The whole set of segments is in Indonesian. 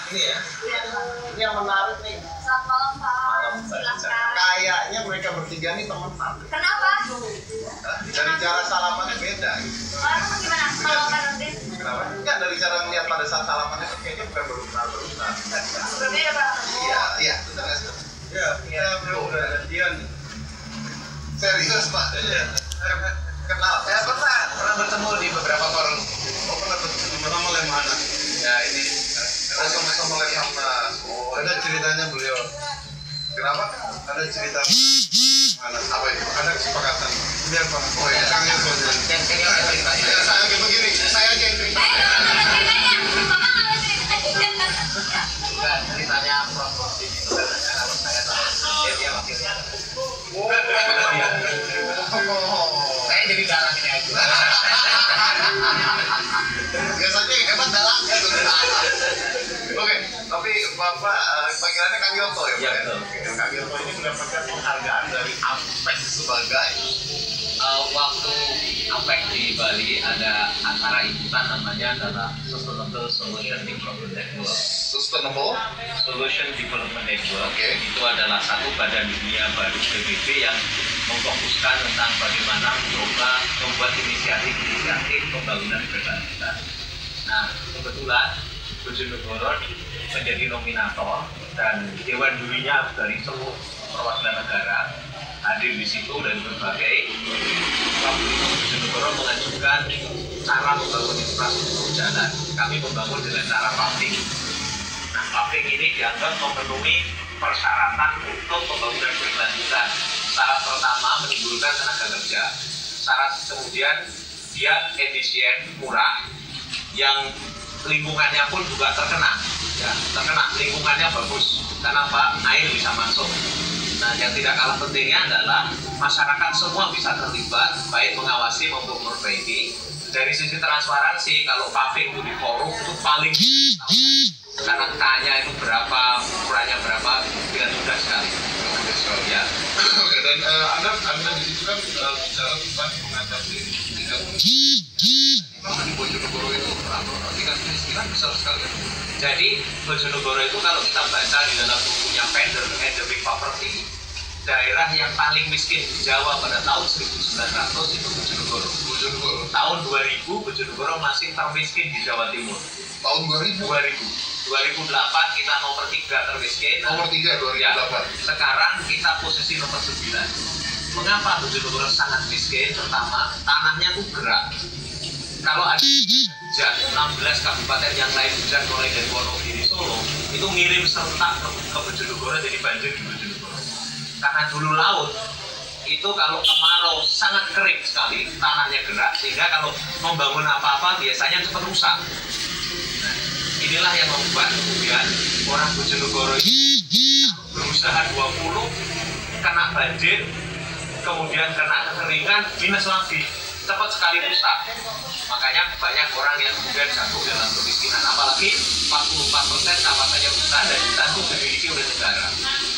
Ini ya. Ini yang menarik nih. Selamat malam Pak. Malam, Silakan. kayaknya mereka bertiga nih teman-teman. Kenapa? Dari cara salamannya beda. Orang gimana? Kalau Pak Nurdin? Kenapa? Enggak, dari cara ngeliat pada saat salamannya tuh kayaknya bukan berusaha. Berbeda Pak. Iya, betul nggak sih? Ya, udah gantian. Serius Pak? Iya. Kenal? Saya pernah bertemu di beberapa forum. Oh, pernah bertemu Pertama Lemhana. Ya ini. Oh, sama-sama lagi sama. Oh, Ada ceritanya beliau. kenapa? Ada cerita mana? Apa itu? Ada kesepakatan. Biar Pak. Oh iya. Kang Yoko. Yang cerita. Ya, saya kayak begini. Saya aja yang cerita. Bukan, ceritanya Prof. itu kan kalau saya tahu dia wakilnya. Saya jadi dalangnya aja. Biasanya yang hebat dalangnya tuh. Oke, tapi Bapak panggilannya Kang Yoko ya? Iya, Pak? betul. Oke, Kang Yoko ini mendapatkan penghargaan dari Apex sebagai Waktu APEC di Bali ada acara ikutan namanya adalah Sustainable Solution Development Network. Sustainable. Solution Development Network Oke. itu adalah satu badan dunia baru PBB yang memfokuskan tentang bagaimana mencoba membuat inisiatif pembangunan berkelanjutan. Nah, kebetulan Bojonegoro menjadi nominator dan dewan jurinya dari seluruh perwakilan negara hadir di situ dari berbagai. Waktu itu Bojonegoro mengajukan cara membangun infrastruktur jalan. Kami membangun dengan cara paving. Nah, paving ini dianggap memenuhi persyaratan untuk pembangunan berkelanjutan. Syarat pertama menimbulkan tenaga kerja. Syarat kemudian dia efisien, murah, yang lingkungannya pun juga terkena, ya, lingkungannya bagus. Karena apa? Air bisa masuk. Nah, yang tidak kalah pentingnya adalah masyarakat semua bisa terlibat, baik mengawasi maupun memperbaiki. Dari sisi transparansi, kalau paving itu di forum itu paling karena K-nya itu berapa, ukurannya berapa, dengan mudah sekali. Ya. Oke, dan Anda di situ kan bicara tentang mengatasi tingkat di Bojonegoro itu tingkat kemiskinan besar sekali. Jadi Bojonegoro itu kalau kita baca di dalam bukunya Fender Endemic Poverty, daerah yang paling miskin di Jawa pada tahun 1900 itu Bojonegoro. Tahun 2000 Bojonegoro masih termiskin di Jawa Timur. Tahun 2008 kita nomor 3 termiskin. Nomor 3 Ya, 2008. sekarang kita posisi nomor 9. Mengapa Bojonegoro sangat miskin? Pertama, tanahnya tuh gerak. Kalau ada hujan, 16 kabupaten yang lain hujan mulai dari Wonogiri, Solo, itu ngirim serentak ke Bojonegoro, jadi banjir di Bojonegoro. Karena dulu laut, itu kalau kemarau sangat kering sekali, tanahnya gerak, sehingga kalau membangun apa-apa biasanya cepat rusak. Nah, inilah yang membuat kemudian orang Bojonegoro itu berusaha 20, kena banjir, kemudian kena kekeringan, minus lagi, cepat sekali rusak. Makanya banyak orang yang kemudian jatuh dalam kemiskinan, apalagi 44% kawasannya hutan dan hutan itu dimiliki oleh negara,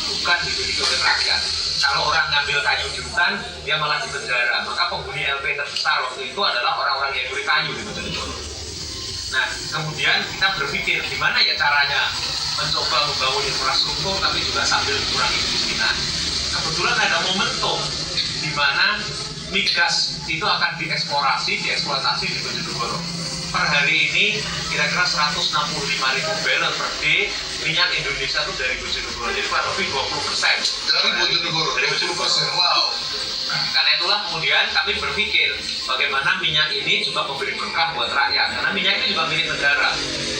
bukan dimiliki oleh rakyat. Kalau orang ngambil kayu di hutan, dia malah di penjara. Maka penghuni LP terbesar waktu itu adalah orang-orang yang nyuri kayu di Bojonegoro. Nah, kemudian kita berpikir gimana ya caranya mencoba membangun infrastruktur tapi juga sambil mengurangi kemiskinan. Kebetulan ada momentum di mana migas itu akan dieksploitasi di Bojonegoro. Per hari ini kira-kira 165.000 barrel per day minyak Indonesia itu dari Bojonegoro. Jadi kurang lebih 20%. Dari Bojonegoro. Dari Bojonegoro. Wow. Karena itulah kemudian kami berpikir bagaimana minyak ini juga memberi berkah buat rakyat. Karena minyak ini juga milik negara.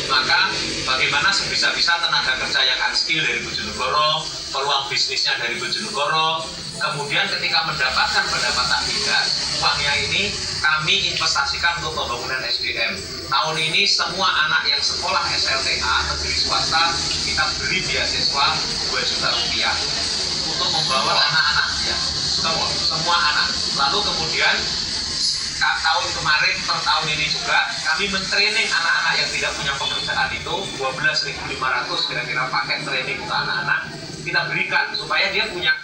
Maka bagaimana sebisa-bisa tenaga kerja yang unskilled dari Bojonegoro, peluang bisnisnya dari Bojonegoro. Kemudian ketika mendapatkan pendapatan migas, uangnya ini kami investasikan untuk pembangunan SDM. Tahun ini semua anak yang sekolah SLTA negeri swasta kita beri beasiswa 2 juta rupiah untuk membawa anak-anaknya, semua anak. Lalu kemudian tahun kemarin per tahun ini juga kami mentraining anak-anak yang tidak punya pekerjaan itu 12.500 kira-kira paket training untuk anak-anak kita berikan supaya dia punya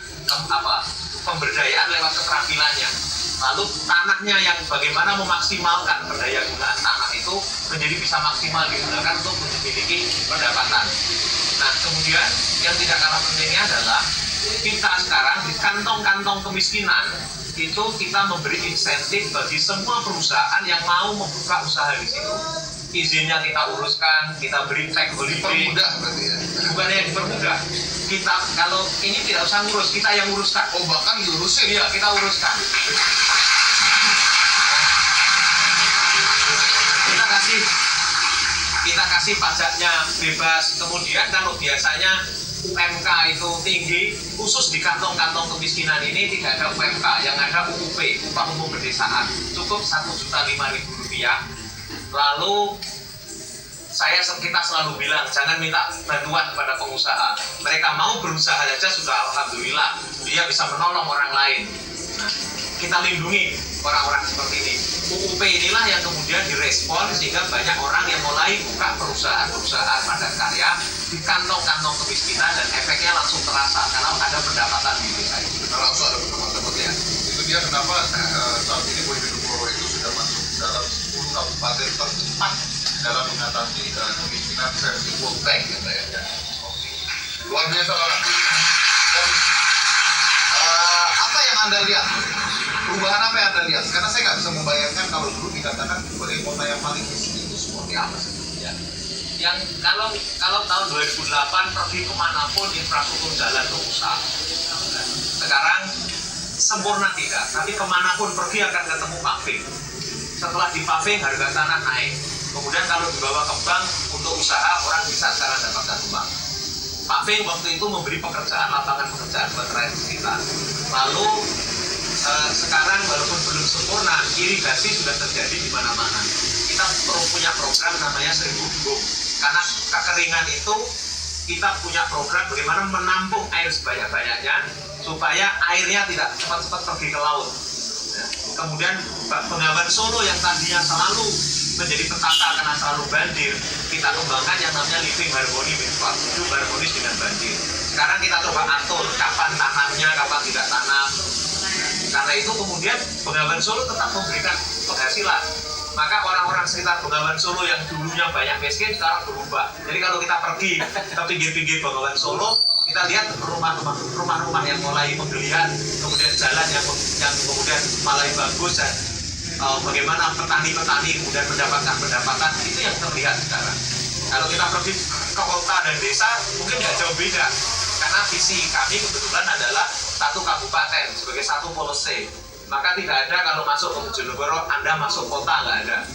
pemberdayaan lewat keterampilannya. Lalu tanahnya yang bagaimana memaksimalkan pendaya gunaan tanah itu itu menjadi bisa maksimal digunakan untuk memiliki pendapatan. Nah, kemudian yang tidak kalah pentingnya adalah kita sekarang di kantong-kantong kemiskinan itu kita memberi insentif bagi semua perusahaan yang mau membuka usaha di situ. Izinnya kita uruskan, kita beri tax holiday. Dipermudah berarti ya. Bukannya yang dipermudah. Kita kalau ini tidak usah ngurus, kita yang uruskan. Oh, bahkan diurusin. Iya, kita uruskan. Kita kasih pajaknya bebas. Kemudian kalau biasanya UMK itu tinggi, khusus di kantong-kantong kemiskinan ini tidak ada UMK, yang ada UUP, upah umum pedesaan, cukup Rp1.005.000. Lalu kita selalu bilang jangan minta bantuan kepada pengusaha. Mereka mau berusaha saja sudah alhamdulillah, dia bisa menolong orang lain. Nah, kita lindungi orang-orang seperti ini. UUP inilah yang kemudian direspon sehingga banyak orang yang mulai buka perusahaan-perusahaan padat karya di kantong-kantong kemiskinan dan efeknya langsung terasa karena ada pendapatan di desa itu. Langsung ada teman-teman ya. Itu dia kenapa saat ini Bojonegoro itu sudah masuk dalam 10 kabupaten tercepat dalam mengatasi kemiskinan versi World Bank ya. Luar biasa banget. Dan apa yang Anda lihat? Perubahan apa yang Anda lihat? Karena saya nggak bisa membayangkan kalau dulu dikatakan sebagai kota yang paling miskin itu seperti apa sih? Ya. Yang kalau tahun 2008 pergi kemanapun infrastruktur jalan rusak. Sekarang sempurna tidak, tapi kemanapun pergi akan ketemu paving. Setelah di paving harga tanah naik. Kemudian kalau dibawa ke bank untuk usaha orang bisa sekarang dapatkan uang. Paving waktu itu memberi pekerjaan, lapangan pekerjaan buat rakyat sekitar. Lalu sekarang walaupun belum sempurna, irigasi sudah terjadi di mana-mana. Kita perlu punya program namanya 1000 Gubuk. Karena kekeringan itu kita punya program bagaimana menampung air sebanyak-banyaknya supaya airnya tidak cepat-cepat pergi ke laut. Ya. Kemudian Bengawan Solo yang tadinya selalu menjadi petaka karena selalu banjir, kita kembangkan yang namanya living harmony with flood, hidup harmonis dengan banjir. Sekarang kita coba atur kapan tanamnya, kapan tidak tanam. Karena itu kemudian Bengawan Solo tetap memberikan penghasilan. Maka orang-orang sekitar Bengawan Solo yang dulunya banyak miskin sekarang berubah. Jadi kalau kita pergi ke pinggir-pinggir Bengawan Solo, kita lihat rumah-rumah yang mulai menggeliat, kemudian jalan yang kemudian mulai bagus dan bagaimana petani-petani kemudian mendapatkan pendapatan, itu yang terlihat sekarang. Kalau kita pergi ke kota dan desa mungkin nggak jauh beda, karena visi kami kebetulan adalah satu kabupaten sebagai satu polisi. Maka tidak ada kalau masuk ke Bojonegoro Anda masuk kota, nggak ada.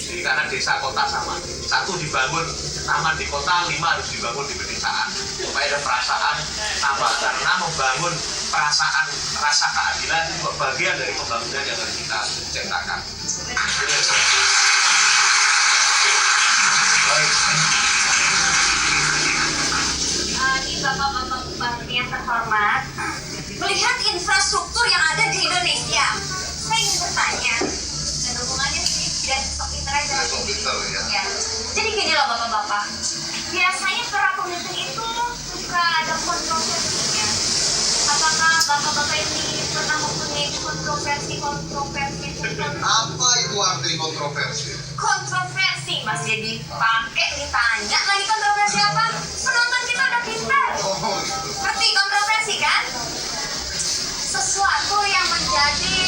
Jadi karena desa kota sama, satu dibangun taman di kota, 5 harus dibangun di pedesaan supaya ada perasaan sama, karena membangun perasaan rasa keadilan itu bagian dari pembangunan yang harus kita ciptakan. Di bapak-bapak bupati yang terhormat, melihat infrastruktur yang ada di Indonesia, saya ingin bertanya, dan hubungannya sih dan pinter aja. Ya. Jadi gini loh bapak-bapak, biasanya para pemimpin itu suka ada kontroversinya. Apakah bapak-bapak ini pernah mempunyai kontroversi? Apa itu arti kontroversi? Kontroversi Mas Dedi, pakai ditanya lagi kontroversi apa? Penonton kita udah pintar. Oh, gitu. Ngerti kontroversi kan? Sesuatu yang menjadi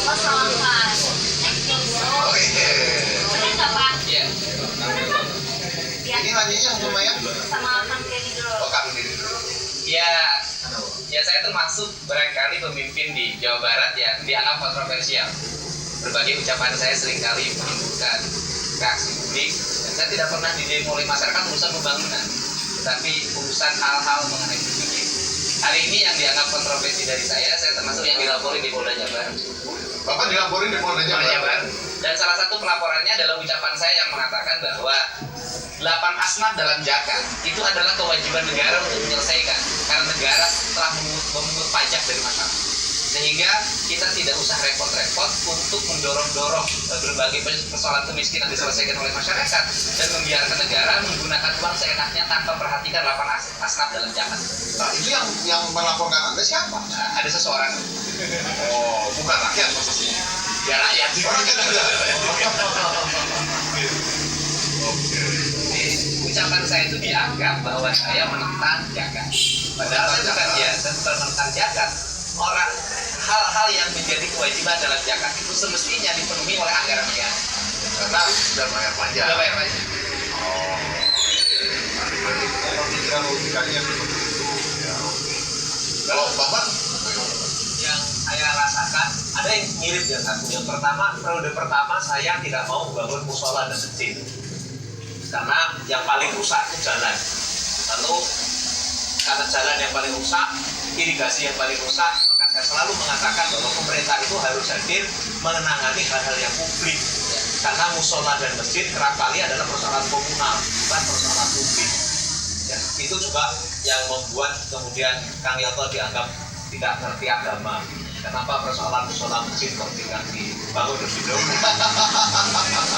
masalahkan. Oh iya. Bener nggak Pak? Iya. Ya, Ini nanyanya sama yang sama Kang Dedi dulu. oh Kang Diri dulu. Ya saya termasuk barangkali pemimpin di Jawa Barat yang dianggap kontroversial. Berbagai ucapan saya seringkali menimbulkan reaksi publik dan saya tidak pernah didemo oleh masyarakat urusan pembangunan, tetapi urusan hal-hal mengenai berpikir. Hari ini yang dianggap kontroversi dari saya termasuk yang dilaporin di Polda Jabar. Bapak dilaporin di Polda Jabar. Dan salah satu pelaporannya adalah ucapan saya yang mengatakan bahwa 8 asnaf dalam zakat itu adalah kewajiban negara untuk menyelesaikan karena negara telah memungut pajak dari masyarakat, sehingga kita tidak usah repot-repot untuk mendorong-dorong berbagai persoalan kemiskinan diselesaikan oleh masyarakat dan membiarkan negara menggunakan uang seenaknya tanpa perhatikan 8 asnaf dalam zakat. Nah, itu yang melaporkan Anda siapa? Ada seseorang. Oh, bukan rakyat maksudnya. biar rakyat juga. Jadi, ucapan saya itu dianggap bahwa saya menentang jagat. Padahal saya bukan menentang jagat. Orang hal-hal yang menjadi kewajiban dalam zakat itu semestinya dipenuhi oleh anggaran negara. Karena sudah bayar pajak. Sudah bayar pajak. Oh, Kalau pikiran logikanya seperti itu. Ya. kalau Bapak, Yang saya rasakan ada yang mirip ya satu. Yang pertama, periode pertama saya tidak mau bangun musola dan masjid karena yang paling rusak itu jalan. Lalu karena jalan yang paling rusak, irigasi yang paling rusak, maka saya selalu mengatakan bahwa pemerintah itu harus hadir menangani hal-hal yang publik. Karena musola dan masjid kerap kali adalah persoalan komunal, bukan persoalan publik. Ya, itu juga yang membuat kemudian Kang Yoto dianggap tidak ngerti agama. Kenapa persoalan musola masjid kok tidak dibangun lebih dulu?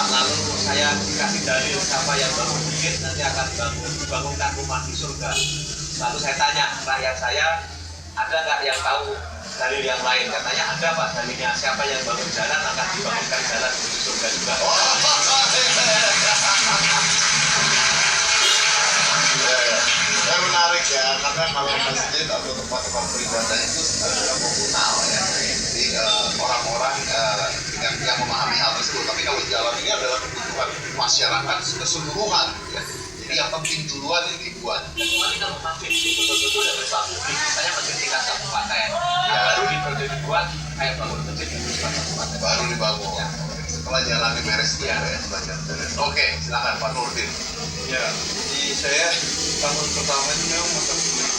Lalu saya dikasih dalil siapa yang bangun masjid nanti akan dibangunkan rumah di surga. Lalu saya tanya rakyat saya, ada nggak yang tahu dalil yang lain? Katanya ada Pak dalilnya, siapa yang bangun jalan akan dibangunkan jalan di surga juga. ya menarik ya, karena kalau masjid atau tempat-tempat beribadah itu sebenarnya komunal ya. Jadi orang-orang yang memahami hal tersebut. Tapi kalau jalan ini adalah kebutuhan masyarakat keseluruhan ya. Jadi yang penting duluan ini dibuat. Kecuali kalau masjid itu betul-betul dari suatu publik, misalnya masjid tingkat kabupaten, Ya. baru dibuat kayak bangun masjid di tingkat kabupaten. Baru dibangun. Setelah jalan beres ya. Setelah jalan beres. Oke, silakan Pak Nurdin. Ya, jadi saya tahun pertama itu memang masa sulit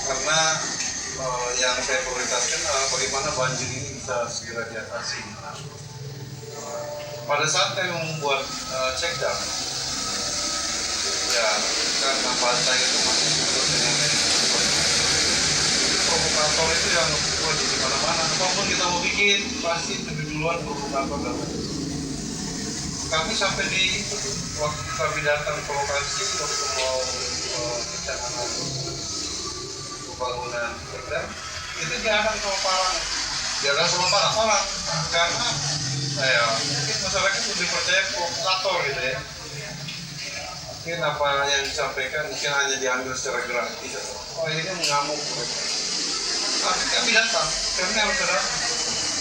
karena yang saya prioritaskan adalah bagaimana banjir ini bisa segera diatasi. Pada saat saya membuat check dam, ya karena pantai itu masih penuh dengan provokator itu yang wajib di mana-mana. Apapun kita mau bikin, pasti lebih duluan provokator datang. Kami sampai di waktu kami datang ke lokasi waktu mau rencanaan pembangunan perda itu diadang sama parang Jalan sama Pak. karena mungkin masyarakat lebih percaya provokator gitu ya. Mungkin apa yang disampaikan mungkin hanya diambil secara gratis. Oh ini mengamuk mereka. Tapi kami datang, kami harus datang.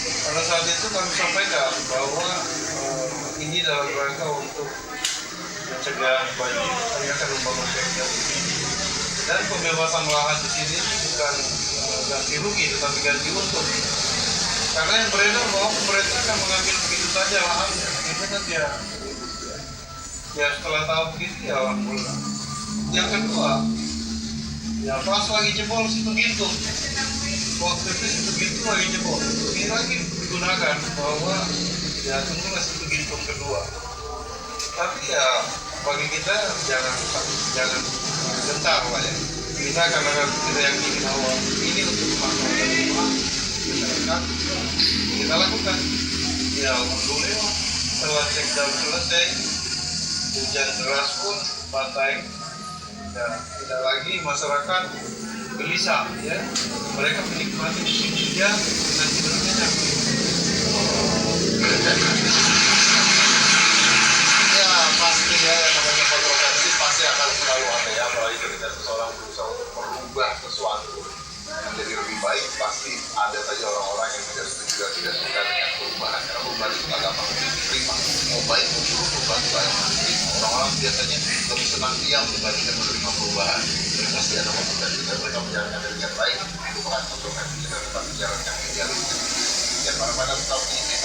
Pada saat itu kami sampaikan bahwa ini dalam rangka untuk mencegah banjir, kami akan membangun PKL dan pembebasan lahan di sini bukan ganti rugi tetapi ganti untung. Karena yang beredar bahwa pemerintah akan mengambil begitu saja lahannya, itu kan ya setelah tahu begitu ya alhamdulillah. Yang kedua, ya pas lagi jebol situ Gintung, waktu itu situ Gintung lagi jebol, ini lagi digunakan bahwa ya tunggulah situ Gintung kedua. Tapi ya bagi kita jangan gentar lah ya. Kita karena kita yakini bahwa ini untuk kemaslahatan umat masyarakat, kita lakukan. Ya alhamdulillah setelah cek down selesai, hujan deras pun pantai, ya tidak lagi masyarakat gelisah ya. Mereka menikmati musim hujan dengan tidurnya. Ya pasti ya, yang namanya kontroversi pasti akan selalu ada ya, apalagi ketika seseorang berusaha untuk merubah sesuatu yang jadi lebih baik, pasti ada saja orang-orang yang tidak setuju dan tidak suka dengan perubahan. Karena perubahan itu nggak gampang untuk diterima, mau baik mau buruk perubahan itu banyak diterima. Orang-orang biasanya lebih senang diam dibandingkan menerima perubahan. Jadi pasti ada kontroversi dan mereka menjalankan dengan baik, itu bukan kontroversi, kita tetap menjalankan idealisme. Dan pada tahun ini